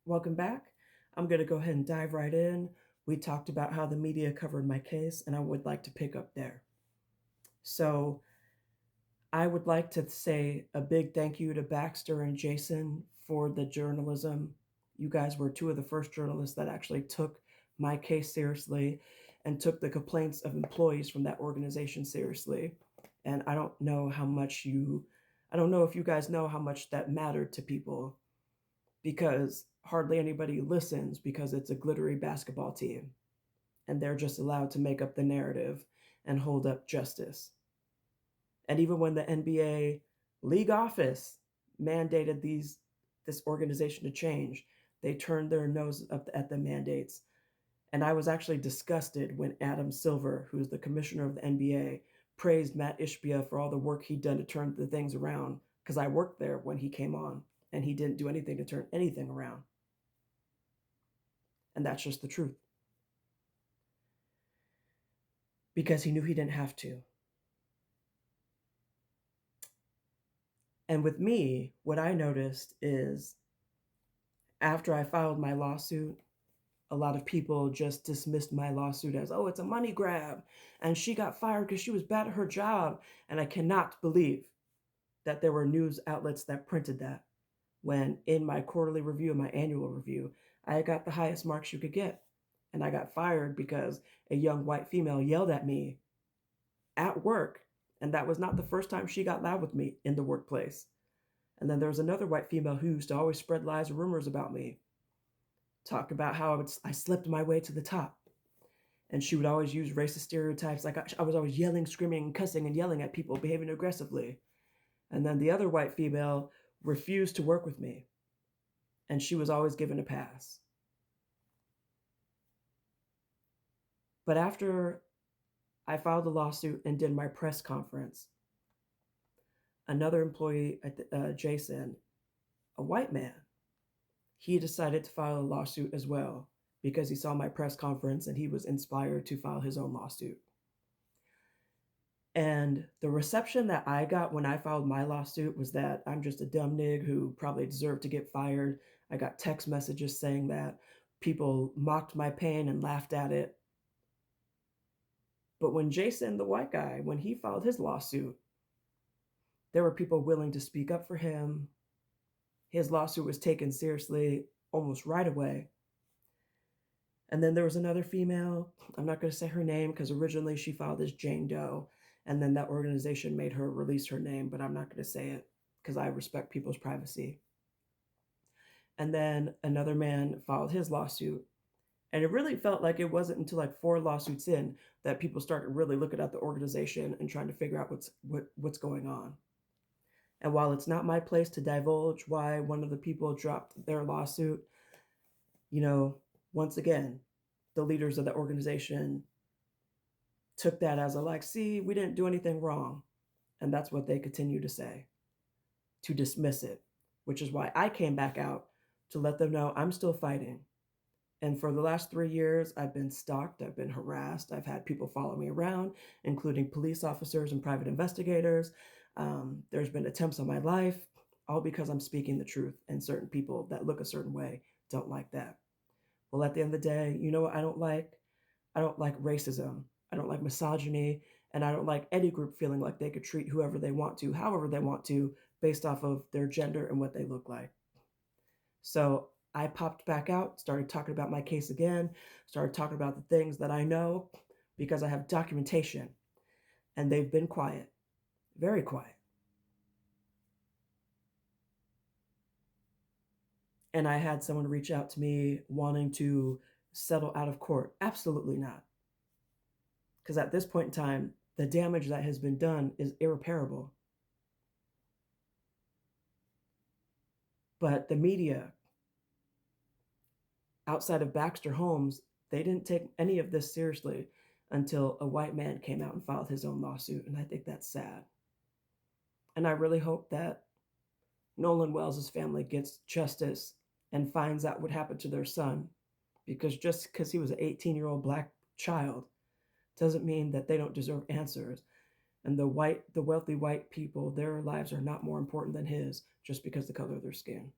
welcome back. I'm going to go ahead and dive right in. We talked about how the media covered my case, and I would like to pick up there. So, I would like to say a big thank you to Baxter and Jason for the journalism. You guys were two of the first journalists that actually took my case seriously and took the complaints of employees from that organization seriously. And I don't know if you guys know how much that mattered to people because hardly anybody listens because it's a glittery basketball team and they're just allowed to make up the narrative and hold up justice. And even when the NBA league office mandated this organization to change, they turned their nose up at the mandates. And I was actually disgusted when Adam Silver, who's the commissioner of the NBA, praised Matt Ishbia for all the work he'd done to turn the things around because I worked there when he came on and he didn't do anything to turn anything around. And that's just the truth. Because he knew he didn't have to. And with me, what I noticed is after I filed my lawsuit, a lot of people just dismissed my lawsuit as, oh, it's a money grab. And she got fired because she was bad at her job. And I cannot believe that there were news outlets that printed that when in my quarterly review and my annual review, I got the highest marks you could get. And I got fired because a young white female yelled at me at work. And that was not the first time she got loud with me in the workplace. And then there was another white female who used to always spread lies and rumors about me, talk about how I slipped my way to the top. And she would always use racist stereotypes, like I was always yelling, screaming, and cussing and yelling at people, behaving aggressively. And then the other white female refused to work with me, and she was always given a pass. But after I filed a lawsuit and did my press conference, another employee at Jason, a white man, he decided to file a lawsuit as well because he saw my press conference and he was inspired to file his own lawsuit. And the reception that I got when I filed my lawsuit was that I'm just a dumb nig who probably deserved to get fired. I got text messages saying that people mocked my pain and laughed at it. But when Jason, the white guy, when he filed his lawsuit, there were people willing to speak up for him. His lawsuit was taken seriously almost right away. And then there was another female, I'm not going to say her name because originally she filed as Jane Doe, and then that organization made her release her name, but I'm not going to say it because I respect people's privacy. And then another man filed his lawsuit. And it really felt like it wasn't until like 4 lawsuits in that people started really looking at the organization and trying to figure out what's going on. And while it's not my place to divulge why one of the people dropped their lawsuit, once again, the leaders of the organization took that as a like, see, we didn't do anything wrong. And that's what they continue to say, to dismiss it, which is why I came back out to let them know I'm still fighting. And for the last 3 years, I've been stalked, I've been harassed, I've had people follow me around, including police officers and private investigators. There's been attempts on my life, all because I'm speaking the truth, and certain people that look a certain way don't like that. Well, at the end of the day, you know what I don't like? I don't like racism. I don't like misogyny. And I don't like any group feeling like they could treat whoever they want to, however they want to, based off of their gender and what they look like. So I popped back out, started talking about my case again, started talking about the things that I know because I have documentation. And they've been quiet, very quiet. And I had someone reach out to me wanting to settle out of court. Absolutely not. Because at this point in time, the damage that has been done is irreparable. But the media, outside of Baxter Holmes, they didn't take any of this seriously until a white man came out and filed his own lawsuit. And I think that's sad. And I really hope that Nolan Wells' family gets justice and finds out what happened to their son. Because just because he was an 18-year-old black child doesn't mean that they don't deserve answers. And the wealthy white people, their lives are not more important than his just because of the color of their skin.